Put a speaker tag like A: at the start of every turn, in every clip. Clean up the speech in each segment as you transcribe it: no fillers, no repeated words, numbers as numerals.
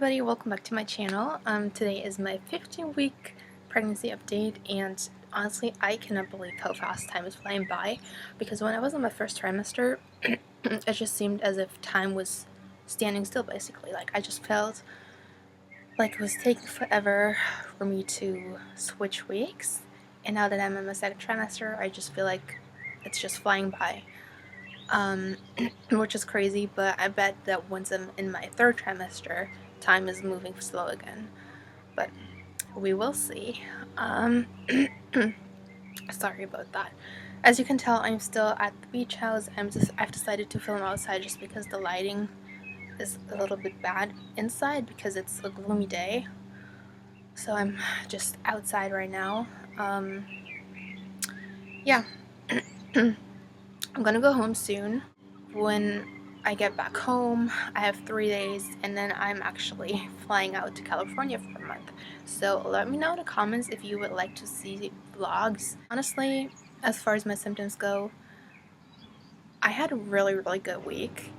A: everybody, welcome back to my channel. Today is my 15-week pregnancy update, and honestly I cannot believe how fast time is flying by, because when I was in my first trimester it just seemed as if time was standing still basically. Like, I just felt like it was taking forever for me to switch weeks, and now that I'm in my second trimester I just feel like it's just flying by. Which is crazy, but I bet that once I'm in my third trimester, time is moving slow again. But we will see. Sorry about that. As you can tell, I'm still at the beach house. I've decided to film outside just because the lighting is a little bit bad inside because it's a gloomy day. So I'm just outside right now. Yeah. I'm gonna go home soon. When I get back home, I have 3 days, and then I'm actually flying out to California for a month. So let me know in the comments if you would like to see vlogs. Honestly, as far as my symptoms go, I had a really good week.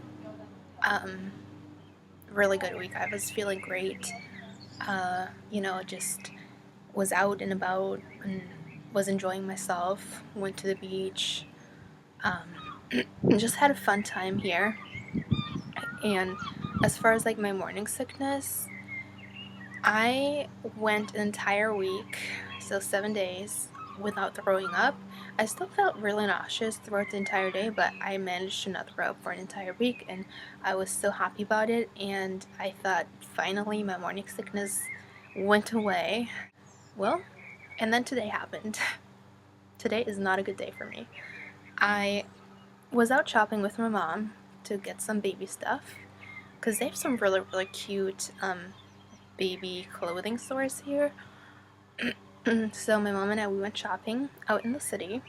A: Really good week. I was feeling great. Just was out and about and was enjoying myself. Went to the beach. Just had a fun time here. And as far as like my morning sickness, I went an entire week, so 7 days, without throwing up. I still felt really nauseous throughout the entire day, but I managed to not throw up for an entire week, and I was so happy about it, and I thought finally my morning sickness went away. Well, and then today happened. Today is not a good day for me. I was out shopping with my mom to get some baby stuff, because they have some really cute baby clothing stores here. So my mom and I, we went shopping out in the city,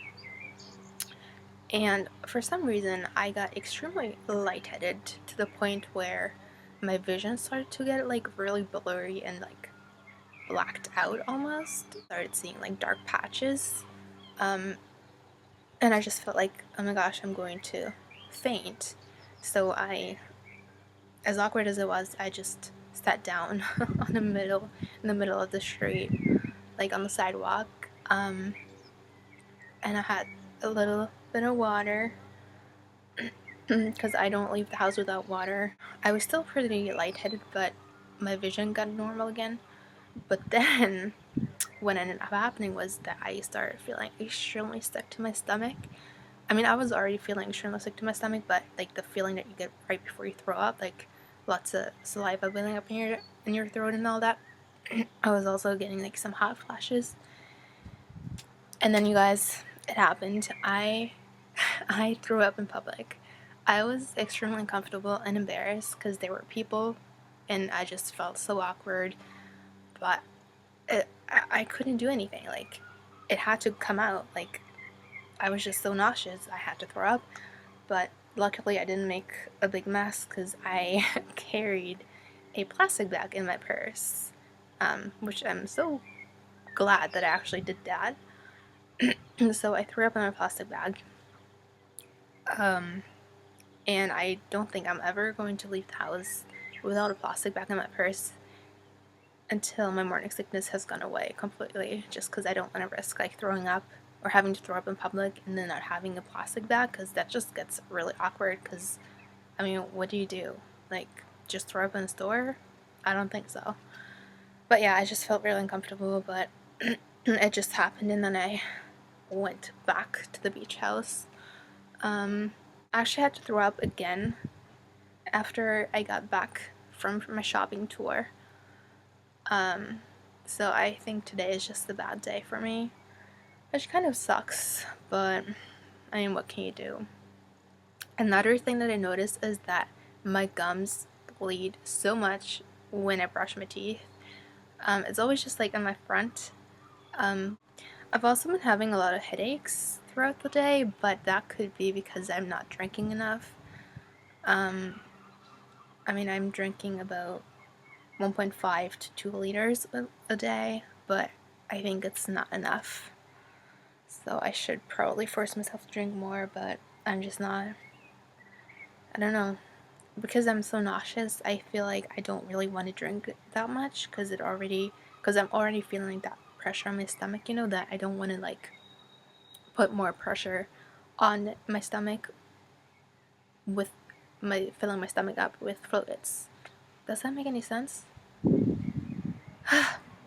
A: and for some reason I got extremely lightheaded to the point where my vision started to get like really blurry and like blacked out almost. Started seeing like dark patches, and I just felt like, oh my gosh, I'm going to faint. So as awkward as it was, I just sat down in the middle of the street, like on the sidewalk, and I had a little bit of water because I don't leave the house without water. I was still pretty lightheaded, but my vision got normal again. But then what ended up happening was that I started feeling extremely sick to my stomach. I mean, I was already feeling extremely sick to my stomach, but like the feeling that you get right before you throw up, like lots of saliva building up in your throat and all that. I was also getting like some hot flashes. And then, you guys, it happened. I threw up in public. I was extremely uncomfortable and embarrassed because there were people, and I just felt so awkward. But I couldn't do anything. Like, it had to come out. Like, I was just so nauseous. I had to throw up. But luckily, I didn't make a big mess because I carried a plastic bag in my purse, which I'm so glad that I actually did that. So I threw up in my plastic bag. And I don't think I'm ever going to leave the house without a plastic bag in my purse until my morning sickness has gone away completely, just because I don't want to risk like throwing up or having to throw up in public and then not having a plastic bag, because that just gets really awkward. Because, I mean, what do you do? Like, just throw up in the store? I don't think so. But yeah, I just felt really uncomfortable, but it just happened, and then I went back to the beach house. I actually had to throw up again after I got back from my shopping tour. So I think today is just a bad day for me, which kind of sucks, but I mean, what can you do? Another thing that I noticed is that my gums bleed so much when I brush my teeth. It's always just like on my front. I've also been having a lot of headaches throughout the day, but that could be because I'm not drinking enough. I mean, I'm drinking about 1.5 to 2 liters a day, but I think it's not enough. So I should probably force myself to drink more, but I'm just not. I don't know. because I'm so nauseous, I feel like I don't really want to drink that much because I'm already feeling that pressure on my stomach, you know, that I don't want to like put more pressure on my stomach with my filling my stomach up with fluids. Does that make any sense?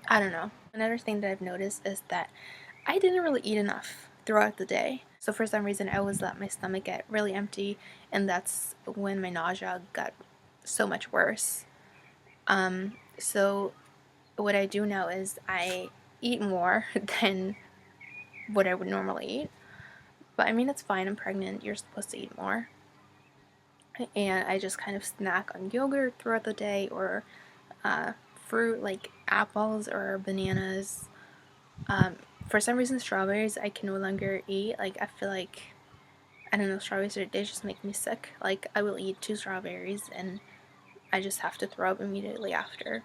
A: I don't know. Another thing that I've noticed is that I didn't really eat enough throughout the day. So for some reason I always let my stomach get really empty, and that's when my nausea got so much worse. So what I do now is I eat more than what I would normally eat. But I mean, it's fine, I'm pregnant, you're supposed to eat more. And I just kind of snack on yogurt throughout the day, or fruit like apples or bananas. For some reason, strawberries I can no longer eat. Like, I feel like, I don't know, strawberries, they just make me sick. Like, I will eat 2 strawberries and I just have to throw up immediately after.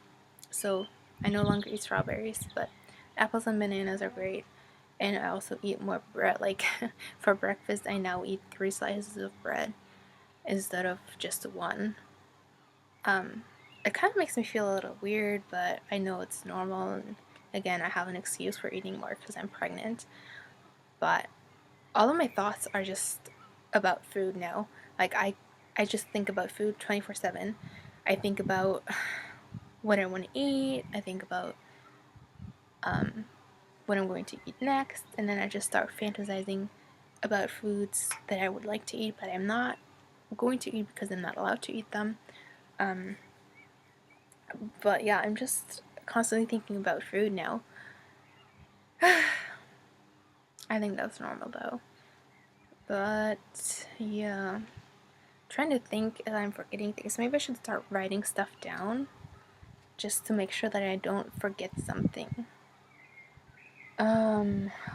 A: So I no longer eat strawberries, but apples and bananas are great. And I also eat more bread. Like, for breakfast, I now eat 3 slices of bread instead of just one. It kind of makes me feel a little weird, but I know it's normal. And again, I have an excuse for eating more because I'm pregnant. But all of my thoughts are just about food now. Like, I just think about food 24/7. I think about what I want to eat. I think about what I'm going to eat next, and then I just start fantasizing about foods that I would like to eat, but I'm not going to eat because I'm not allowed to eat them. But yeah, I'm just constantly thinking about food now. I think that's normal though. But yeah, I'm trying to think if I'm forgetting things. Maybe I should start writing stuff down just to make sure that I don't forget something.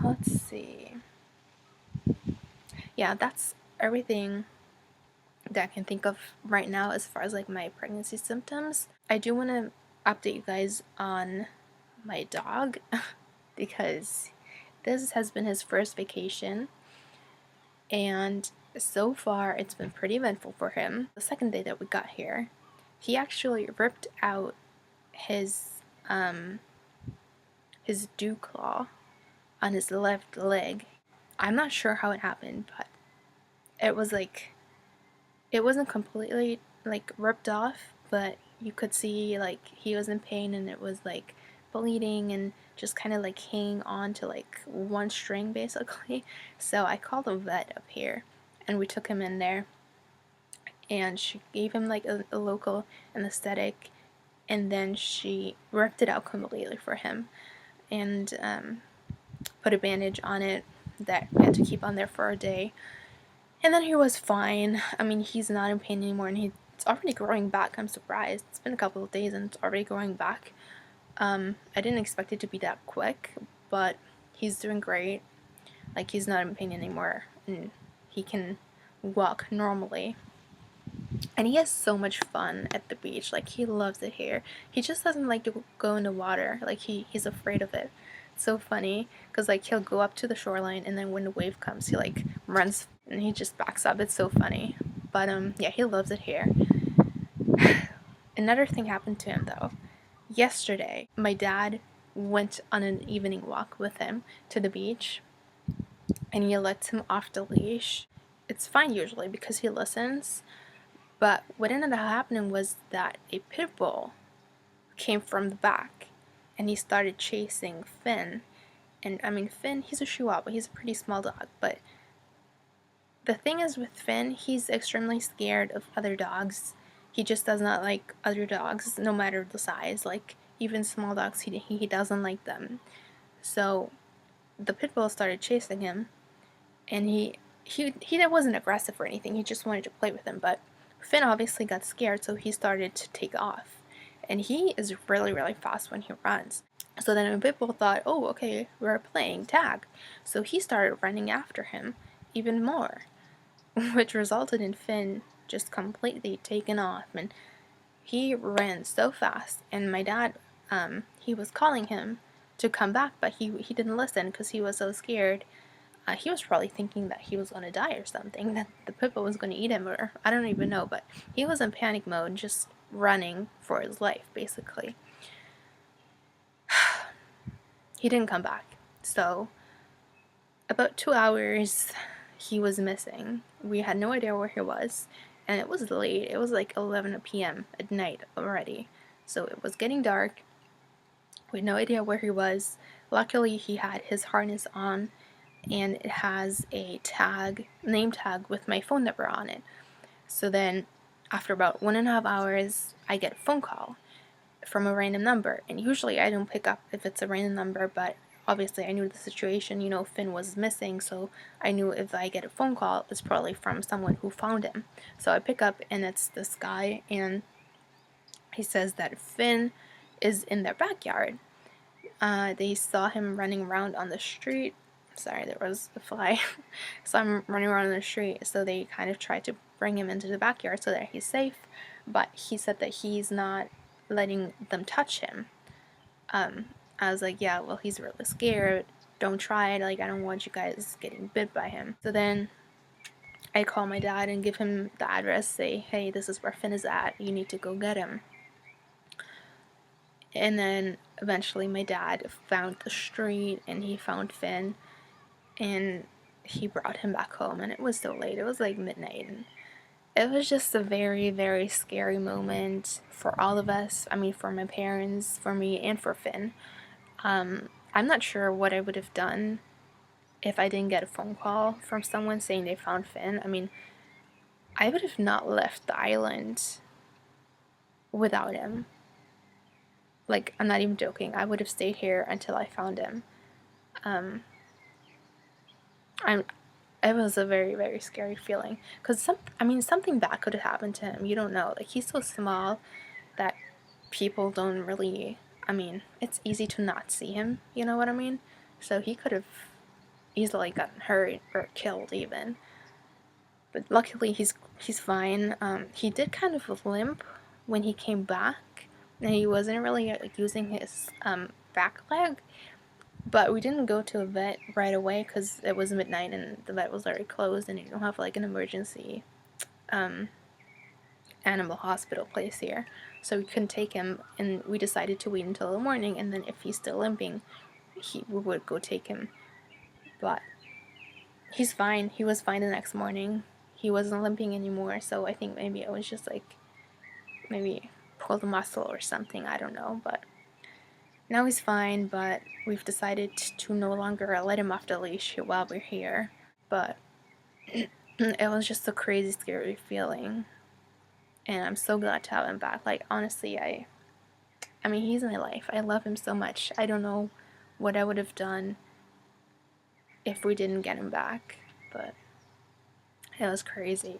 A: Let's see. Yeah, that's everything that I can think of right now as far as like my pregnancy symptoms. I do want to update you guys on my dog because this has been his first vacation, and so far it's been pretty eventful for him. The second day that we got here, he actually ripped out his dew claw on his left leg. I'm not sure how it happened, but it was like, it wasn't completely like ripped off, but you could see like he was in pain and it was like bleeding and just kind of like hanging on to like one string basically. So I called a vet up here and we took him in there, and she gave him like a local anesthetic, and then she ripped it out completely for him and put a bandage on it that we had to keep on there for a day. And then he was fine. I mean, he's not in pain anymore, and it's already growing back. I'm surprised. It's been a couple of days and it's already growing back. I didn't expect it to be that quick, but he's doing great. Like, he's not in pain anymore, and he can walk normally. And he has so much fun at the beach. Like, he loves it here. He just doesn't like to go in the water. Like, he's afraid of it. It's so funny because like he'll go up to the shoreline, and then when the wave comes, he like runs and he just backs up. It's so funny. But yeah, he loves it here. Another thing happened to him though. Yesterday, my dad went on an evening walk with him to the beach, and he lets him off the leash. It's fine usually because he listens, but what ended up happening was that a pit bull came from the back and he started chasing Finn. And I mean, Finn, he's a Chihuahua, he's a pretty small dog, but the thing is with Finn, he's extremely scared of other dogs. He just does not like other dogs, no matter the size. Like, even small dogs, he doesn't like them. So the pit bull started chasing him, and he wasn't aggressive or anything. He just wanted to play with him. But Finn obviously got scared, so he started to take off. And he is really, really fast when he runs. So then the pit bull thought, oh, okay, we're playing tag. So he started running after him even more, which resulted in Finn just completely taking off. And he ran so fast. And my dad, he was calling him to come back, but he didn't listen because he was so scared. he was probably thinking that he was going to die or something, that the pit bull was going to eat him, or I don't even know, but he was in panic mode, just running for his life, basically. He didn't come back. So, about 2 hours, he was missing. We had no idea where he was, and it was late. It was like 11 p.m. at night already. So it was getting dark. We had no idea where he was. Luckily, he had his harness on, and it has a tag, name tag with my phone number on it. So then, after about 1.5 hours, I get a phone call from a random number, and usually I don't pick up if it's a random number, but obviously I knew the situation, you know, Finn was missing, so I knew if I get a phone call, it's probably from someone who found him. So I pick up, and it's this guy, and he says that Finn is in their backyard. They saw him running around on the street. Sorry, there was a fly. So I'm running around on the street, so they kind of tried to bring him into the backyard so that he's safe, but he said that he's not letting them touch him. I was like, yeah, well, he's really scared. Don't try it. Like, I don't want you guys getting bit by him. So then I call my dad and give him the address, say, hey, this is where Finn is at. You need to go get him. And then eventually my dad found the street, and he found Finn, and he brought him back home, and it was so late. It was like midnight, and it was just a very, very scary moment for all of us. I mean, for my parents, for me, and for Finn. I'm not sure what I would have done if I didn't get a phone call from someone saying they found Finn. I mean, I would have not left the island without him. Like, I'm not even joking. I would have stayed here until I found him. It was a very, very scary feeling. Because, something bad could have happened to him. You don't know. Like, he's so small that people don't really... I mean, it's easy to not see him. You know what I mean? So he could have easily gotten hurt or killed even. But luckily, he's fine. He did kind of limp when he came back. And he wasn't really using his back leg. But we didn't go to a vet right away because it was midnight and the vet was already closed, and you don't have like an emergency animal hospital place here. So we couldn't take him, and we decided to wait until the morning, and then if he's still limping, we would go take him. But he's fine. He was fine the next morning. He wasn't limping anymore, so I think maybe it was just like, maybe pulled a muscle or something, I don't know, but now he's fine, but we've decided to no longer let him off the leash while we're here. But it was just a crazy, scary feeling, and I'm so glad to have him back. Like, honestly, I mean, he's my life. I love him so much. I don't know what I would have done if we didn't get him back, but it was crazy.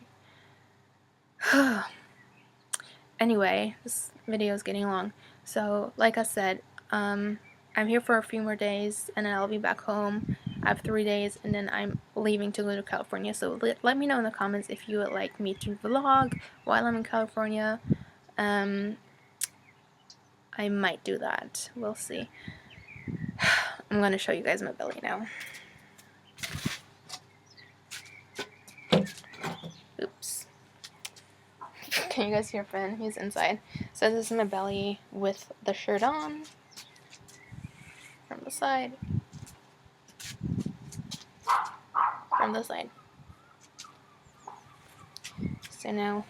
A: Anyway, this video is getting long, so like I said, I'm here for a few more days, and then I'll be back home. I have 3 days, and then I'm leaving to go to California, so let me know in the comments if you would like me to vlog while I'm in California. I might do that. We'll see. I'm going to show you guys my belly now. Oops. Can you guys hear Finn? He's inside. So this is my belly with the shirt on. From the side. From the side. So now,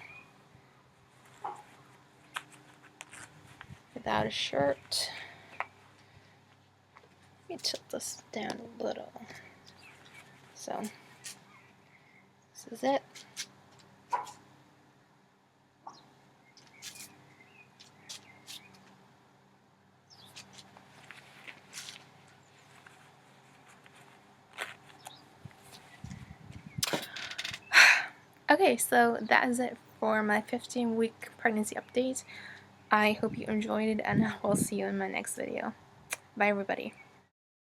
A: without a shirt, let me tilt this down a little. So, this is it. Okay, so that is it for my 15-week pregnancy update. I hope you enjoyed it, and I will see you in my next video. Bye, everybody.